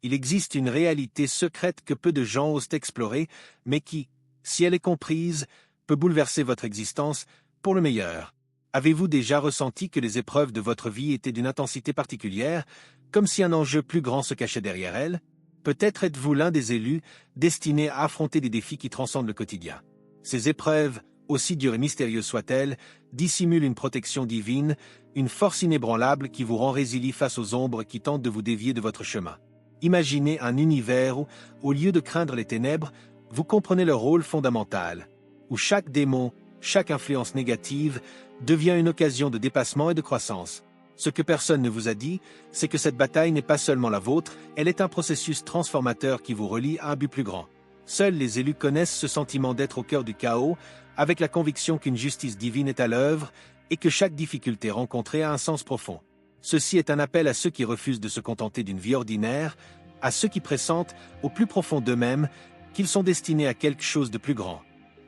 Il existe une réalité secrète que peu de gens osent explorer, mais qui, si elle est comprise, peut bouleverser votre existence pour le meilleur. Avez-vous déjà ressenti que les épreuves de votre vie étaient d'une intensité particulière, comme si un enjeu plus grand se cachait derrière elles? Peut-être êtes-vous l'un des élus destinés à affronter des défis qui transcendent le quotidien. Ces épreuves, aussi dures et mystérieuses soient-elles, dissimulent une protection divine, une force inébranlable qui vous rend résilient face aux ombres qui tentent de vous dévier de votre chemin. Imaginez un univers où, au lieu de craindre les ténèbres, vous comprenez leur rôle fondamental, où chaque démon, chaque influence négative, devient une occasion de dépassement et de croissance. Ce que personne ne vous a dit, c'est que cette bataille n'est pas seulement la vôtre, elle est un processus transformateur qui vous relie à un but plus grand. Seuls les élus connaissent ce sentiment d'être au cœur du chaos, avec la conviction qu'une justice divine est à l'œuvre et que chaque difficulté rencontrée a un sens profond. Ceci est un appel à ceux qui refusent de se contenter d'une vie ordinaire, à ceux qui pressentent, au plus profond d'eux-mêmes, qu'ils sont destinés à quelque chose de plus grand.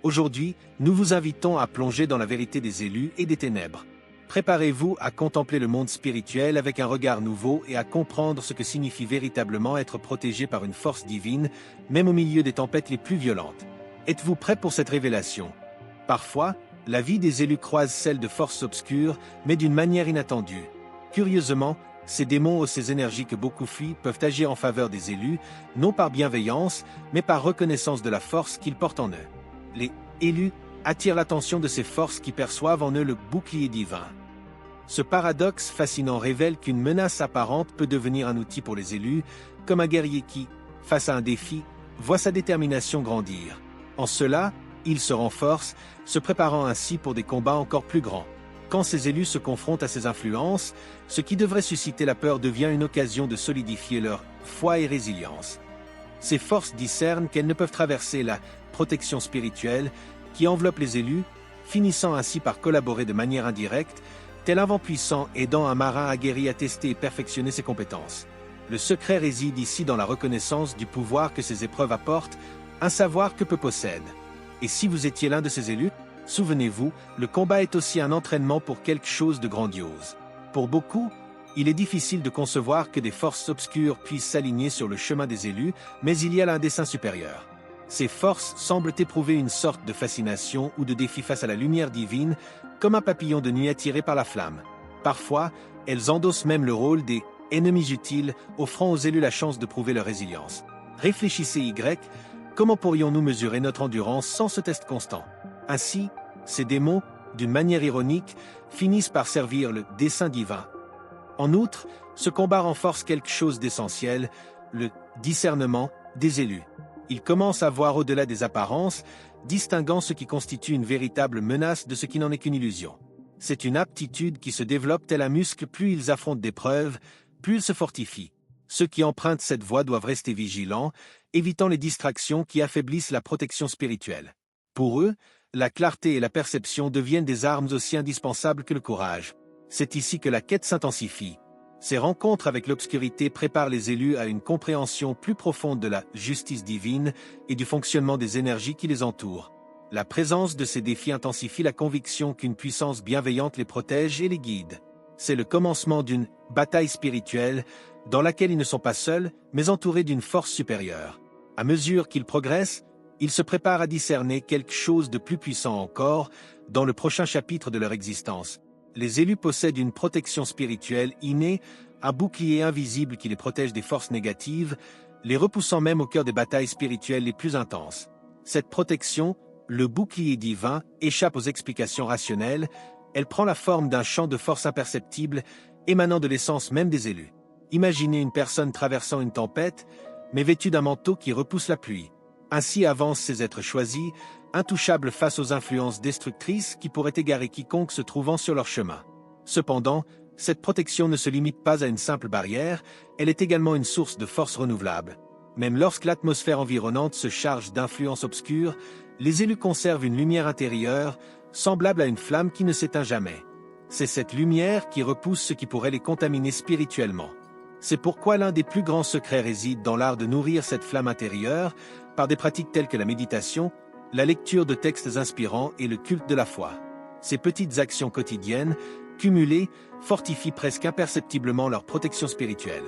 Aujourd'hui, nous vous invitons à plonger dans la vérité des élus et des ténèbres. Préparez-vous à contempler le monde spirituel avec un regard nouveau et à comprendre ce que signifie véritablement être protégé par une force divine, même au milieu des tempêtes les plus violentes. Êtes-vous prêt pour cette révélation? Parfois, la vie des élus croise celle de forces obscures, mais d'une manière inattendue. Curieusement, ces démons ou ces énergies que beaucoup fuient peuvent agir en faveur des élus, non par bienveillance, mais par reconnaissance de la force qu'ils portent en eux. Les élus attirent l'attention de ces forces qui perçoivent en eux le bouclier divin. Ce paradoxe fascinant révèle qu'une menace apparente peut devenir un outil pour les élus, comme un guerrier qui, face à un défi, voit sa détermination grandir. En cela, ils se renforcent, se préparant ainsi pour des combats encore plus grands. Quand ces élus se confrontent à ces influences, ce qui devrait susciter la peur devient une occasion de solidifier leur foi et résilience. Ces forces discernent qu'elles ne peuvent traverser la protection spirituelle qui enveloppe les élus, finissant ainsi par collaborer de manière indirecte, tel un vent puissant aidant un marin aguerri à tester et perfectionner ses compétences. Le secret réside ici dans la reconnaissance du pouvoir que ces épreuves apportent, un savoir que peu possèdent. Et si vous étiez l'un de ces élus, souvenez-vous, le combat est aussi un entraînement pour quelque chose de grandiose. Pour beaucoup, il est difficile de concevoir que des forces obscures puissent s'aligner sur le chemin des élus, mais il y a là un dessein supérieur. Ces forces semblent éprouver une sorte de fascination ou de défi face à la lumière divine, comme un papillon de nuit attiré par la flamme. Parfois, elles endossent même le rôle des « ennemis utiles », offrant aux élus la chance de prouver leur résilience. Réfléchissez comment pourrions-nous mesurer notre endurance sans ce test constant? Ainsi, ces démons, d'une manière ironique, finissent par servir le dessein divin. En outre, ce combat renforce quelque chose d'essentiel, le discernement des élus. Ils commencent à voir au-delà des apparences, distinguant ce qui constitue une véritable menace de ce qui n'en est qu'une illusion. C'est une aptitude qui se développe tel un muscle, plus ils affrontent d'épreuves, plus ils se fortifient. Ceux qui empruntent cette voie doivent rester vigilants, évitant les distractions qui affaiblissent la protection spirituelle. Pour eux, la clarté et la perception deviennent des armes aussi indispensables que le courage. C'est ici que la quête s'intensifie. Ces rencontres avec l'obscurité préparent les élus à une compréhension plus profonde de la justice divine et du fonctionnement des énergies qui les entourent. La présence de ces défis intensifie la conviction qu'une puissance bienveillante les protège et les guide. C'est le commencement d'une bataille spirituelle dans laquelle ils ne sont pas seuls, mais entourés d'une force supérieure. À mesure qu'ils progressent, ils se préparent à discerner quelque chose de plus puissant encore dans le prochain chapitre de leur existence. Les élus possèdent une protection spirituelle innée, un bouclier invisible qui les protège des forces négatives, les repoussant même au cœur des batailles spirituelles les plus intenses. Cette protection, le bouclier divin, échappe aux explications rationnelles, elle prend la forme d'un champ de force imperceptible, émanant de l'essence même des élus. Imaginez une personne traversant une tempête, mais vêtue d'un manteau qui repousse la pluie. Ainsi avancent ces êtres choisis, intouchables face aux influences destructrices qui pourraient égarer quiconque se trouvant sur leur chemin. Cependant, cette protection ne se limite pas à une simple barrière, elle est également une source de force renouvelable. Même lorsque l'atmosphère environnante se charge d'influences obscures, les élus conservent une lumière intérieure, semblable à une flamme qui ne s'éteint jamais. C'est cette lumière qui repousse ce qui pourrait les contaminer spirituellement. C'est pourquoi l'un des plus grands secrets réside dans l'art de nourrir cette flamme intérieure par des pratiques telles que la méditation, la lecture de textes inspirants et le culte de la foi. Ces petites actions quotidiennes, cumulées, fortifient presque imperceptiblement leur protection spirituelle.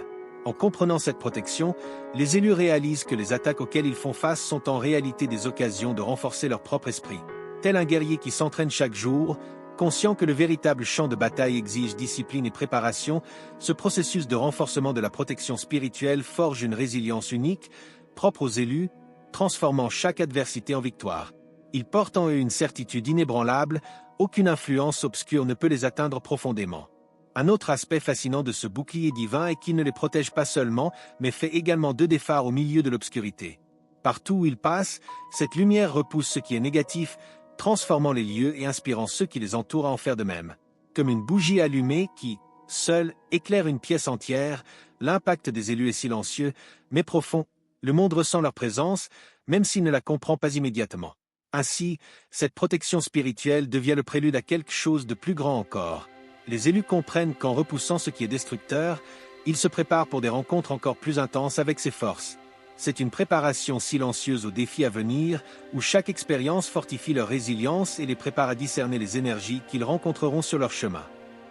En comprenant cette protection, les élus réalisent que les attaques auxquelles ils font face sont en réalité des occasions de renforcer leur propre esprit. Tel un guerrier qui s'entraîne chaque jour, conscient que le véritable champ de bataille exige discipline et préparation, ce processus de renforcement de la protection spirituelle forge une résilience unique, propre aux élus, transformant chaque adversité en victoire. Ils portent en eux une certitude inébranlable, aucune influence obscure ne peut les atteindre profondément. Un autre aspect fascinant de ce bouclier divin est qu'il ne les protège pas seulement, mais fait également d'eux des phares au milieu de l'obscurité. Partout où ils passent, cette lumière repousse ce qui est négatif, transformant les lieux et inspirant ceux qui les entourent à en faire de même. Comme une bougie allumée qui, seule, éclaire une pièce entière, l'impact des élus est silencieux, mais profond. Le monde ressent leur présence, même s'il ne la comprend pas immédiatement. Ainsi, cette protection spirituelle devient le prélude à quelque chose de plus grand encore. Les élus comprennent qu'en repoussant ce qui est destructeur, ils se préparent pour des rencontres encore plus intenses avec ces forces. C'est une préparation silencieuse aux défis à venir, où chaque expérience fortifie leur résilience et les prépare à discerner les énergies qu'ils rencontreront sur leur chemin.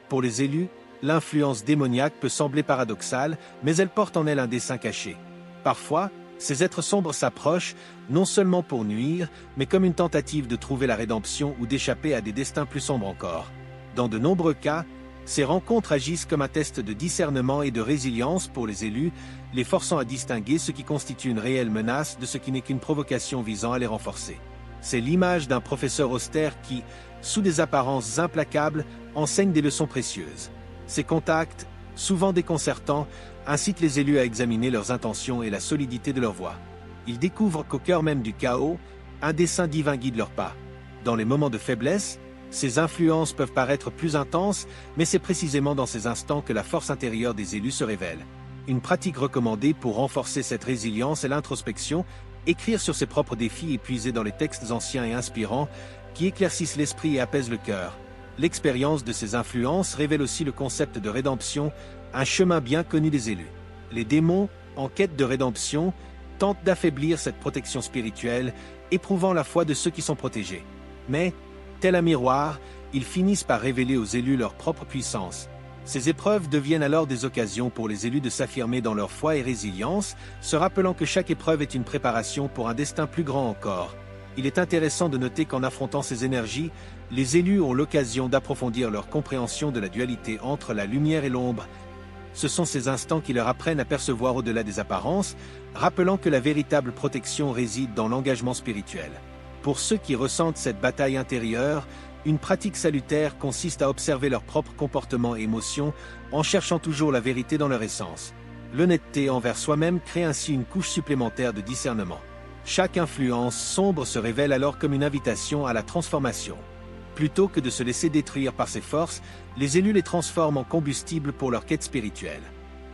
Pour les élus, l'influence démoniaque peut sembler paradoxale, mais elle porte en elle un dessein caché. Parfois, ces êtres sombres s'approchent, non seulement pour nuire, mais comme une tentative de trouver la rédemption ou d'échapper à des destins plus sombres encore. Dans de nombreux cas, ces rencontres agissent comme un test de discernement et de résilience pour les élus, les forçant à distinguer ce qui constitue une réelle menace de ce qui n'est qu'une provocation visant à les renforcer. C'est l'image d'un professeur austère qui, sous des apparences implacables, enseigne des leçons précieuses. Ces contacts, souvent déconcertants, incitent les élus à examiner leurs intentions et la solidité de leur voix. Ils découvrent qu'au cœur même du chaos, un dessein divin guide leurs pas. Dans les moments de faiblesse, ces influences peuvent paraître plus intenses, mais c'est précisément dans ces instants que la force intérieure des élus se révèle. Une pratique recommandée pour renforcer cette résilience est l'introspection, écrire sur ses propres défis et puiser dans les textes anciens et inspirants qui éclaircissent l'esprit et apaisent le cœur. L'expérience de ces influences révèle aussi le concept de rédemption, un chemin bien connu des élus. Les démons, en quête de rédemption, tentent d'affaiblir cette protection spirituelle, éprouvant la foi de ceux qui sont protégés. Mais, tel un miroir, ils finissent par révéler aux élus leur propre puissance. Ces épreuves deviennent alors des occasions pour les élus de s'affirmer dans leur foi et résilience, se rappelant que chaque épreuve est une préparation pour un destin plus grand encore. Il est intéressant de noter qu'en affrontant ces énergies, les élus ont l'occasion d'approfondir leur compréhension de la dualité entre la lumière et l'ombre. Ce sont ces instants qui leur apprennent à percevoir au-delà des apparences, rappelant que la véritable protection réside dans l'engagement spirituel. Pour ceux qui ressentent cette bataille intérieure, une pratique salutaire consiste à observer leur propre comportement et émotions en cherchant toujours la vérité dans leur essence. L'honnêteté envers soi-même crée ainsi une couche supplémentaire de discernement. Chaque influence sombre se révèle alors comme une invitation à la transformation. Plutôt que de se laisser détruire par ces forces, les élus les transforment en combustible pour leur quête spirituelle.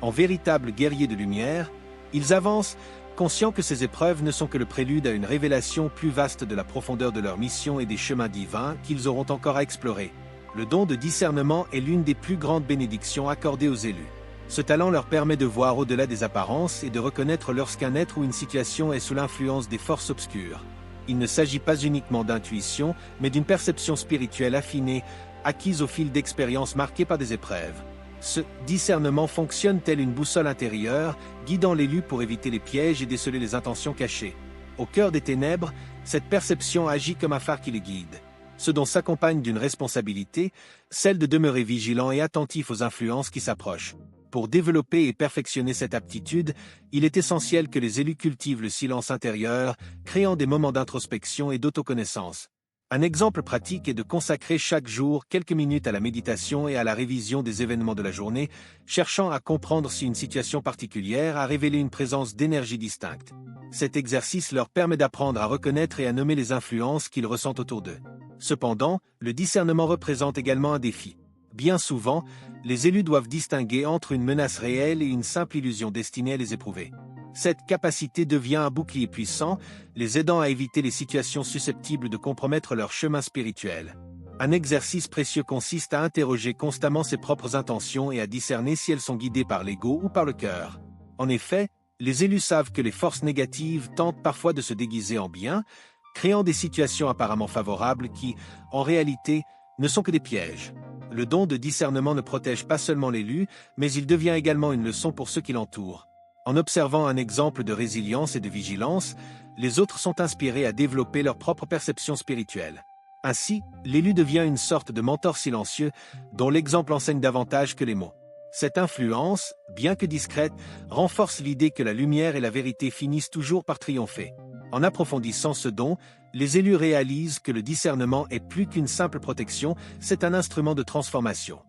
En véritables guerriers de lumière, ils avancent, conscients que ces épreuves ne sont que le prélude à une révélation plus vaste de la profondeur de leur mission et des chemins divins qu'ils auront encore à explorer. Le don de discernement est l'une des plus grandes bénédictions accordées aux élus. Ce talent leur permet de voir au-delà des apparences et de reconnaître lorsqu'un être ou une situation est sous l'influence des forces obscures. Il ne s'agit pas uniquement d'intuition, mais d'une perception spirituelle affinée, acquise au fil d'expériences marquées par des épreuves. Ce discernement fonctionne tel une boussole intérieure, guidant l'élu pour éviter les pièges et déceler les intentions cachées. Au cœur des ténèbres, cette perception agit comme un phare qui les guide. Ce dont s'accompagne d'une responsabilité, celle de demeurer vigilant et attentif aux influences qui s'approchent. Pour développer et perfectionner cette aptitude, il est essentiel que les élus cultivent le silence intérieur, créant des moments d'introspection et d'autoconnaissance. Un exemple pratique est de consacrer chaque jour quelques minutes à la méditation et à la révision des événements de la journée, cherchant à comprendre si une situation particulière a révélé une présence d'énergie distincte. Cet exercice leur permet d'apprendre à reconnaître et à nommer les influences qu'ils ressentent autour d'eux. Cependant, le discernement représente également un défi. Bien souvent, les élus doivent distinguer entre une menace réelle et une simple illusion destinée à les éprouver. Cette capacité devient un bouclier puissant, les aidant à éviter les situations susceptibles de compromettre leur chemin spirituel. Un exercice précieux consiste à interroger constamment ses propres intentions et à discerner si elles sont guidées par l'ego ou par le cœur. En effet, les élus savent que les forces négatives tentent parfois de se déguiser en bien, créant des situations apparemment favorables qui, en réalité, ne sont que des pièges. Le don de discernement ne protège pas seulement l'élu, mais il devient également une leçon pour ceux qui l'entourent. En observant un exemple de résilience et de vigilance, les autres sont inspirés à développer leur propre perception spirituelle. Ainsi, l'élu devient une sorte de mentor silencieux, dont l'exemple enseigne davantage que les mots. Cette influence, bien que discrète, renforce l'idée que la lumière et la vérité finissent toujours par triompher. En approfondissant ce don, les élus réalisent que le discernement est plus qu'une simple protection, c'est un instrument de transformation.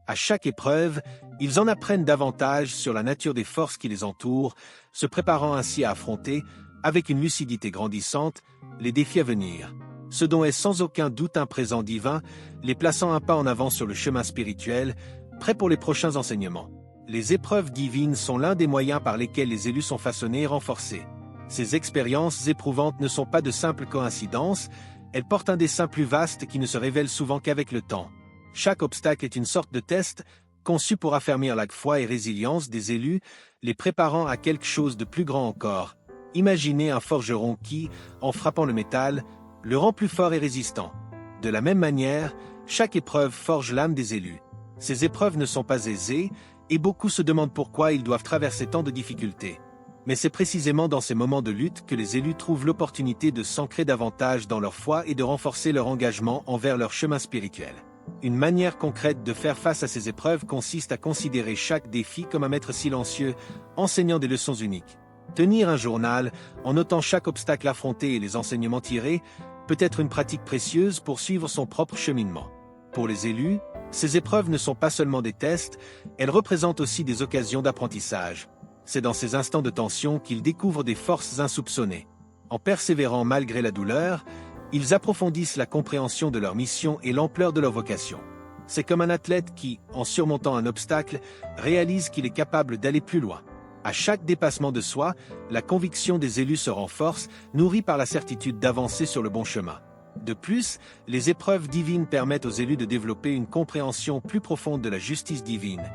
À chaque épreuve, ils en apprennent davantage sur la nature des forces qui les entourent, se préparant ainsi à affronter, avec une lucidité grandissante, les défis à venir. Ce don est sans aucun doute un présent divin, les plaçant un pas en avant sur le chemin spirituel, prêt pour les prochains enseignements. Les épreuves divines sont l'un des moyens par lesquels les élus sont façonnés et renforcés. Ces expériences éprouvantes ne sont pas de simples coïncidences, elles portent un dessein plus vaste qui ne se révèle souvent qu'avec le temps. Chaque obstacle est une sorte de test, conçu pour affermir la foi et résilience des élus, les préparant à quelque chose de plus grand encore. Imaginez un forgeron qui, en frappant le métal, le rend plus fort et résistant. De la même manière, chaque épreuve forge l'âme des élus. Ces épreuves ne sont pas aisées, et beaucoup se demandent pourquoi ils doivent traverser tant de difficultés. Mais c'est précisément dans ces moments de lutte que les élus trouvent l'opportunité de s'ancrer davantage dans leur foi et de renforcer leur engagement envers leur chemin spirituel. Une manière concrète de faire face à ces épreuves consiste à considérer chaque défi comme un maître silencieux, enseignant des leçons uniques. Tenir un journal, en notant chaque obstacle affronté et les enseignements tirés, peut être une pratique précieuse pour suivre son propre cheminement. Pour les élus, ces épreuves ne sont pas seulement des tests, elles représentent aussi des occasions d'apprentissage. C'est dans ces instants de tension qu'ils découvrent des forces insoupçonnées. En persévérant malgré la douleur, ils approfondissent la compréhension de leur mission et l'ampleur de leur vocation. C'est comme un athlète qui, en surmontant un obstacle, réalise qu'il est capable d'aller plus loin. À chaque dépassement de soi, la conviction des élus se renforce, nourrie par la certitude d'avancer sur le bon chemin. De plus, les épreuves divines permettent aux élus de développer une compréhension plus profonde de la justice divine.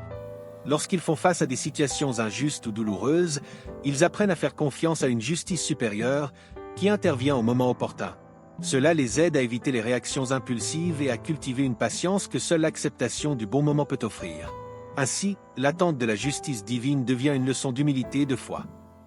Lorsqu'ils font face à des situations injustes ou douloureuses, ils apprennent à faire confiance à une justice supérieure qui intervient au moment opportun. Cela les aide à éviter les réactions impulsives et à cultiver une patience que seule l'acceptation du bon moment peut offrir. Ainsi, l'attente de la justice divine devient une leçon d'humilité et de foi.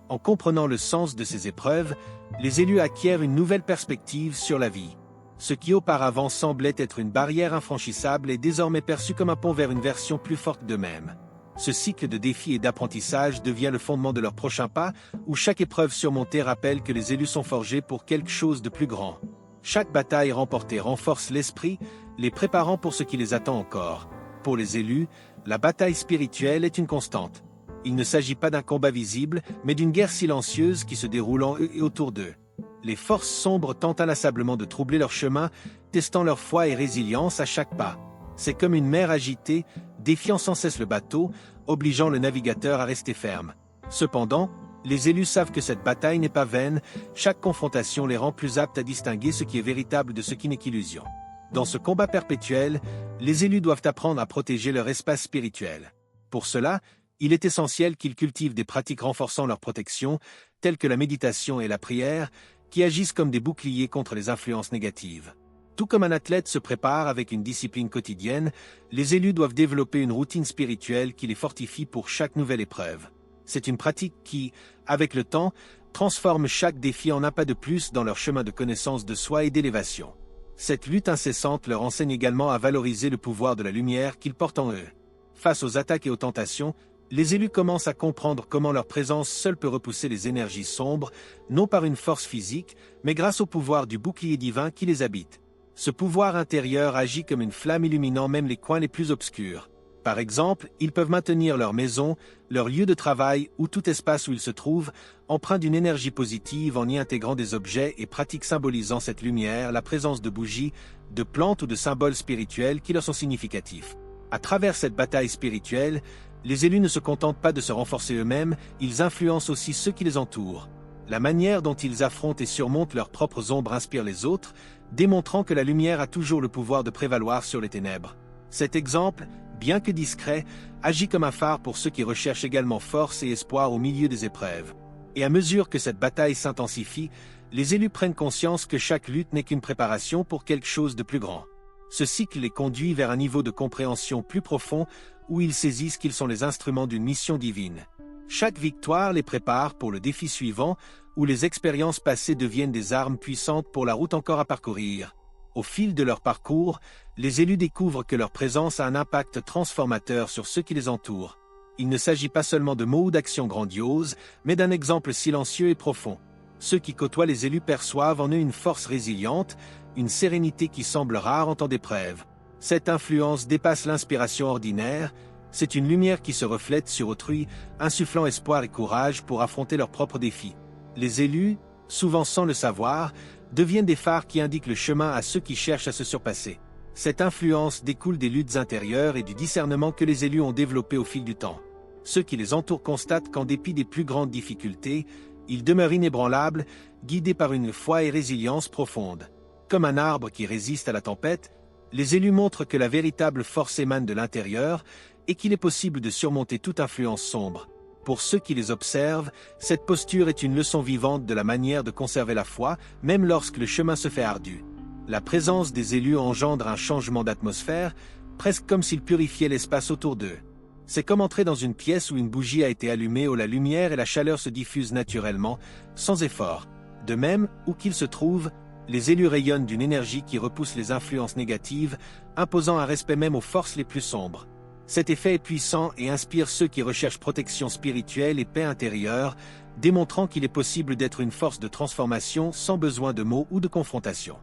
En comprenant le sens de ces épreuves, les élus acquièrent une nouvelle perspective sur la vie. Ce qui auparavant semblait être une barrière infranchissable est désormais perçu comme un pont vers une version plus forte d'eux-mêmes. Ce cycle de défis et d'apprentissage devient le fondement de leur prochain pas, où chaque épreuve surmontée rappelle que les élus sont forgés pour quelque chose de plus grand. Chaque bataille remportée renforce l'esprit, les préparant pour ce qui les attend encore. Pour les élus, la bataille spirituelle est une constante. Il ne s'agit pas d'un combat visible, mais d'une guerre silencieuse qui se déroule en eux et autour d'eux. Les forces sombres tentent inlassablement de troubler leur chemin, testant leur foi et résilience à chaque pas. C'est comme une mer agitée, défiant sans cesse le bateau, obligeant le navigateur à rester ferme. Cependant, les élus savent que cette bataille n'est pas vaine, chaque confrontation les rend plus aptes à distinguer ce qui est véritable de ce qui n'est qu'illusion. Dans ce combat perpétuel, les élus doivent apprendre à protéger leur espace spirituel. Pour cela, il est essentiel qu'ils cultivent des pratiques renforçant leur protection, telles que la méditation et la prière, qui agissent comme des boucliers contre les influences négatives. Tout comme un athlète se prépare avec une discipline quotidienne, les élus doivent développer une routine spirituelle qui les fortifie pour chaque nouvelle épreuve. C'est une pratique qui, avec le temps, transforme chaque défi en un pas de plus dans leur chemin de connaissance de soi et d'élévation. Cette lutte incessante leur enseigne également à valoriser le pouvoir de la lumière qu'ils portent en eux. Face aux attaques et aux tentations, les élus commencent à comprendre comment leur présence seule peut repousser les énergies sombres, non par une force physique, mais grâce au pouvoir du bouclier divin qui les habite. Ce pouvoir intérieur agit comme une flamme illuminant même les coins les plus obscurs. Par exemple, ils peuvent maintenir leur maison, leur lieu de travail ou tout espace où ils se trouvent, empreint d'une énergie positive en y intégrant des objets et pratiques symbolisant cette lumière, la présence de bougies, de plantes ou de symboles spirituels qui leur sont significatifs. À travers cette bataille spirituelle, les élus ne se contentent pas de se renforcer eux-mêmes, ils influencent aussi ceux qui les entourent. La manière dont ils affrontent et surmontent leurs propres ombres inspire les autres, démontrant que la lumière a toujours le pouvoir de prévaloir sur les ténèbres. Cet exemple, bien que discret, agit comme un phare pour ceux qui recherchent également force et espoir au milieu des épreuves. Et à mesure que cette bataille s'intensifie, les élus prennent conscience que chaque lutte n'est qu'une préparation pour quelque chose de plus grand. Ce cycle les conduit vers un niveau de compréhension plus profond où ils saisissent qu'ils sont les instruments d'une mission divine. Chaque victoire les prépare pour le défi suivant, où les expériences passées deviennent des armes puissantes pour la route encore à parcourir. Au fil de leur parcours, les élus découvrent que leur présence a un impact transformateur sur ceux qui les entourent. Il ne s'agit pas seulement de mots ou d'actions grandioses, mais d'un exemple silencieux et profond. Ceux qui côtoient les élus perçoivent en eux une force résiliente, une sérénité qui semble rare en temps d'épreuve. Cette influence dépasse l'inspiration ordinaire, c'est une lumière qui se reflète sur autrui, insufflant espoir et courage pour affronter leurs propres défis. Les élus, souvent sans le savoir, deviennent des phares qui indiquent le chemin à ceux qui cherchent à se surpasser. Cette influence découle des luttes intérieures et du discernement que les élus ont développé au fil du temps. Ceux qui les entourent constatent qu'en dépit des plus grandes difficultés, ils demeurent inébranlables, guidés par une foi et résilience profonde. Comme un arbre qui résiste à la tempête, les élus montrent que la véritable force émane de l'intérieur et qu'il est possible de surmonter toute influence sombre. Pour ceux qui les observent, cette posture est une leçon vivante de la manière de conserver la foi, même lorsque le chemin se fait ardu. La présence des élus engendre un changement d'atmosphère, presque comme s'ils purifiaient l'espace autour d'eux. C'est comme entrer dans une pièce où une bougie a été allumée, où la lumière et la chaleur se diffusent naturellement, sans effort. De même, où qu'ils se trouvent, les élus rayonnent d'une énergie qui repousse les influences négatives, imposant un respect même aux forces les plus sombres. Cet effet est puissant et inspire ceux qui recherchent protection spirituelle et paix intérieure, démontrant qu'il est possible d'être une force de transformation sans besoin de mots ou de confrontation.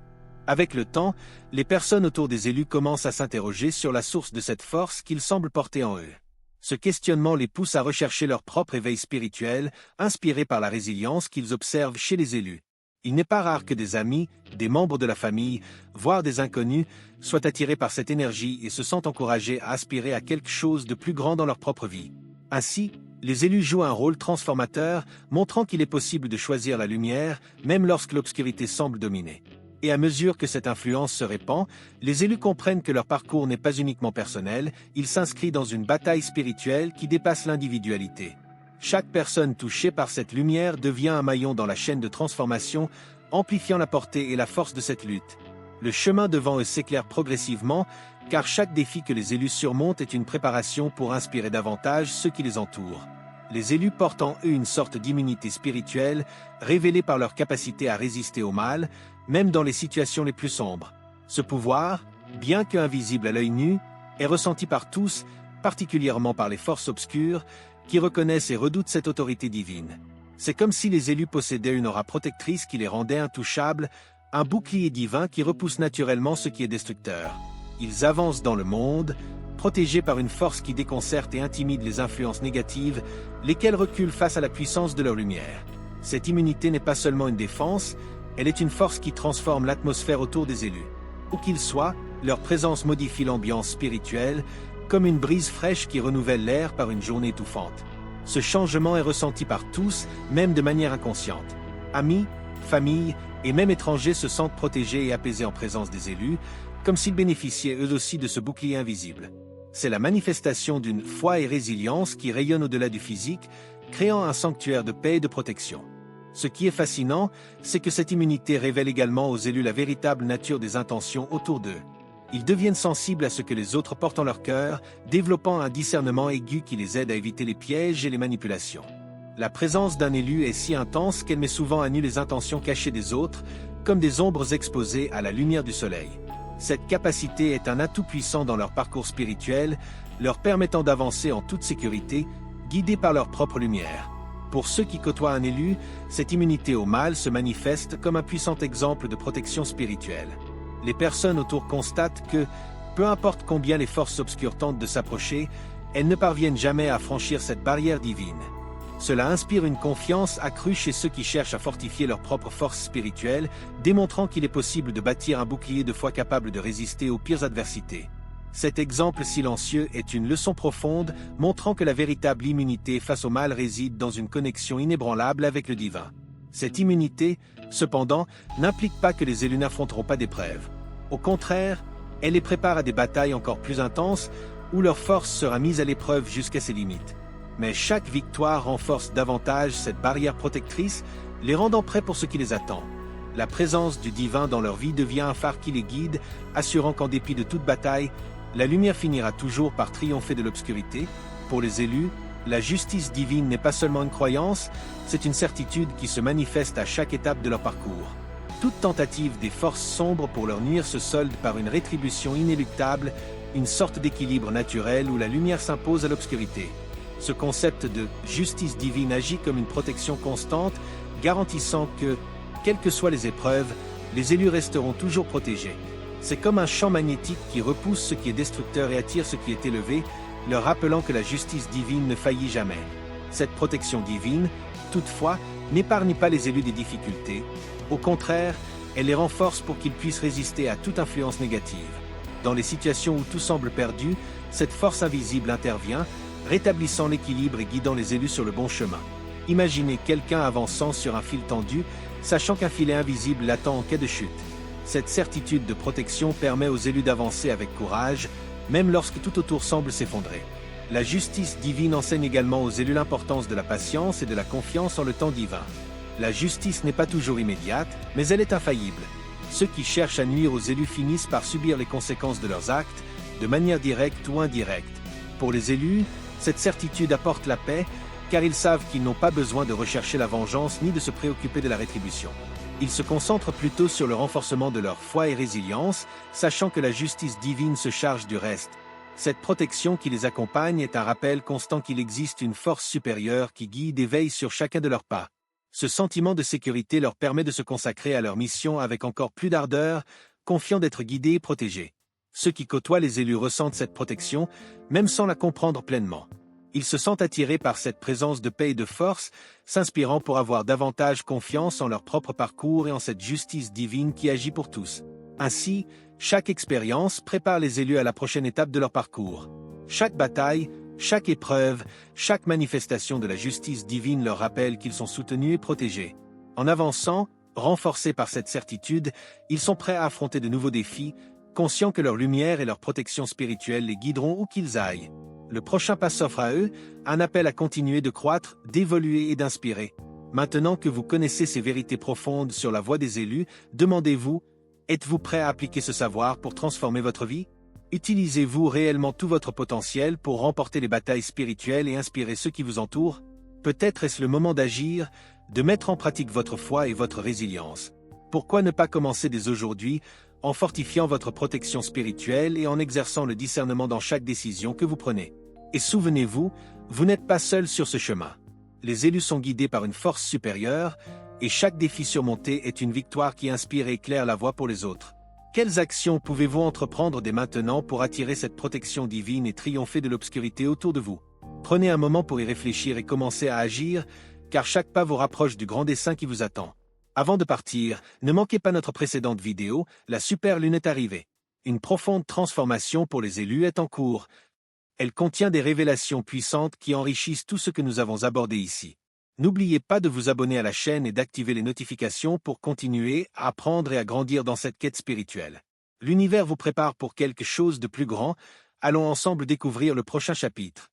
Avec le temps, les personnes autour des élus commencent à s'interroger sur la source de cette force qu'ils semblent porter en eux. Ce questionnement les pousse à rechercher leur propre éveil spirituel, inspiré par la résilience qu'ils observent chez les élus. Il n'est pas rare que des amis, des membres de la famille, voire des inconnus, soient attirés par cette énergie et se sentent encouragés à aspirer à quelque chose de plus grand dans leur propre vie. Ainsi, les élus jouent un rôle transformateur, montrant qu'il est possible de choisir la lumière, même lorsque l'obscurité semble dominer. Et à mesure que cette influence se répand, les élus comprennent que leur parcours n'est pas uniquement personnel, il s'inscrit dans une bataille spirituelle qui dépasse l'individualité. Chaque personne touchée par cette lumière devient un maillon dans la chaîne de transformation, amplifiant la portée et la force de cette lutte. Le chemin devant eux s'éclaire progressivement, car chaque défi que les élus surmontent est une préparation pour inspirer davantage ceux qui les entourent. Les élus portent en eux une sorte d'immunité spirituelle, révélée par leur capacité à résister au mal, même dans les situations les plus sombres. Ce pouvoir, bien qu'invisible à l'œil nu, est ressenti par tous, particulièrement par les forces obscures, qui reconnaissent et redoutent cette autorité divine. C'est comme si les élus possédaient une aura protectrice qui les rendait intouchables, un bouclier divin qui repousse naturellement ce qui est destructeur. Ils avancent dans le monde, protégés par une force qui déconcerte et intimide les influences négatives, lesquelles reculent face à la puissance de leur lumière. Cette immunité n'est pas seulement une défense, elle est une force qui transforme l'atmosphère autour des élus. Où qu'ils soient, leur présence modifie l'ambiance spirituelle, comme une brise fraîche qui renouvelle l'air par une journée étouffante. Ce changement est ressenti par tous, même de manière inconsciente. Amis, familles et même étrangers se sentent protégés et apaisés en présence des élus, comme s'ils bénéficiaient eux aussi de ce bouclier invisible. C'est la manifestation d'une foi et résilience qui rayonne au-delà du physique, créant un sanctuaire de paix et de protection. Ce qui est fascinant, c'est que cette immunité révèle également aux élus la véritable nature des intentions autour d'eux. Ils deviennent sensibles à ce que les autres portent en leur cœur, développant un discernement aigu qui les aide à éviter les pièges et les manipulations. La présence d'un élu est si intense qu'elle met souvent à nu les intentions cachées des autres, comme des ombres exposées à la lumière du soleil. Cette capacité est un atout puissant dans leur parcours spirituel, leur permettant d'avancer en toute sécurité, guidés par leur propre lumière. Pour ceux qui côtoient un élu, cette immunité au mal se manifeste comme un puissant exemple de protection spirituelle. Les personnes autour constatent que, peu importe combien les forces obscures tentent de s'approcher, elles ne parviennent jamais à franchir cette barrière divine. Cela inspire une confiance accrue chez ceux qui cherchent à fortifier leur propre force spirituelle, démontrant qu'il est possible de bâtir un bouclier de foi capable de résister aux pires adversités. Cet exemple silencieux est une leçon profonde, montrant que la véritable immunité face au mal réside dans une connexion inébranlable avec le divin. Cette immunité, cependant, n'implique pas que les élus n'affronteront pas d'épreuves. Au contraire, elle les prépare à des batailles encore plus intenses, où leur force sera mise à l'épreuve jusqu'à ses limites. Mais chaque victoire renforce davantage cette barrière protectrice, les rendant prêts pour ce qui les attend. La présence du divin dans leur vie devient un phare qui les guide, assurant qu'en dépit de toute bataille, la lumière finira toujours par triompher de l'obscurité. Pour les élus, la justice divine n'est pas seulement une croyance, c'est une certitude qui se manifeste à chaque étape de leur parcours. Toute tentative des forces sombres pour leur nuire se solde par une rétribution inéluctable, une sorte d'équilibre naturel où la lumière s'impose à l'obscurité. Ce concept de justice divine agit comme une protection constante, garantissant que, quelles que soient les épreuves, les élus resteront toujours protégés. C'est comme un champ magnétique qui repousse ce qui est destructeur et attire ce qui est élevé, leur rappelant que la justice divine ne faillit jamais. Cette protection divine, toutefois, n'épargne pas les élus des difficultés. Au contraire, elle les renforce pour qu'ils puissent résister à toute influence négative. Dans les situations où tout semble perdu, cette force invisible intervient, rétablissant l'équilibre et guidant les élus sur le bon chemin. Imaginez quelqu'un avançant sur un fil tendu, sachant qu'un filet invisible l'attend en cas de chute. Cette certitude de protection permet aux élus d'avancer avec courage, même lorsque tout autour semble s'effondrer. La justice divine enseigne également aux élus l'importance de la patience et de la confiance en le temps divin. La justice n'est pas toujours immédiate, mais elle est infaillible. Ceux qui cherchent à nuire aux élus finissent par subir les conséquences de leurs actes, de manière directe ou indirecte. Pour les élus, cette certitude apporte la paix, car ils savent qu'ils n'ont pas besoin de rechercher la vengeance ni de se préoccuper de la rétribution. Ils se concentrent plutôt sur le renforcement de leur foi et résilience, sachant que la justice divine se charge du reste. Cette protection qui les accompagne est un rappel constant qu'il existe une force supérieure qui guide et veille sur chacun de leurs pas. Ce sentiment de sécurité leur permet de se consacrer à leur mission avec encore plus d'ardeur, confiants d'être guidés et protégés. Ceux qui côtoient les élus ressentent cette protection, même sans la comprendre pleinement. Ils se sentent attirés par cette présence de paix et de force, s'inspirant pour avoir davantage confiance en leur propre parcours et en cette justice divine qui agit pour tous. Ainsi, chaque expérience prépare les élus à la prochaine étape de leur parcours. Chaque bataille, chaque épreuve, chaque manifestation de la justice divine leur rappelle qu'ils sont soutenus et protégés. En avançant, renforcés par cette certitude, ils sont prêts à affronter de nouveaux défis, conscients que leur lumière et leur protection spirituelle les guideront où qu'ils aillent. Le prochain pas s'offre à eux, un appel à continuer de croître, d'évoluer et d'inspirer. Maintenant que vous connaissez ces vérités profondes sur la voie des élus, demandez-vous, êtes-vous prêt à appliquer ce savoir pour transformer votre vie? Utilisez-vous réellement tout votre potentiel pour remporter les batailles spirituelles et inspirer ceux qui vous entourent? Peut-être est-ce le moment d'agir, de mettre en pratique votre foi et votre résilience. Pourquoi ne pas commencer dès aujourd'hui, en fortifiant votre protection spirituelle et en exerçant le discernement dans chaque décision que vous prenez? Et souvenez-vous, vous n'êtes pas seul sur ce chemin. Les élus sont guidés par une force supérieure, et chaque défi surmonté est une victoire qui inspire et éclaire la voie pour les autres. Quelles actions pouvez-vous entreprendre dès maintenant pour attirer cette protection divine et triompher de l'obscurité autour de vous? Prenez un moment pour y réfléchir et commencez à agir, car chaque pas vous rapproche du grand dessein qui vous attend. Avant de partir, ne manquez pas notre précédente vidéo, la super lune est arrivée. Une profonde transformation pour les élus est en cours. Elle contient des révélations puissantes qui enrichissent tout ce que nous avons abordé ici. N'oubliez pas de vous abonner à la chaîne et d'activer les notifications pour continuer à apprendre et à grandir dans cette quête spirituelle. L'univers vous prépare pour quelque chose de plus grand, allons ensemble découvrir le prochain chapitre.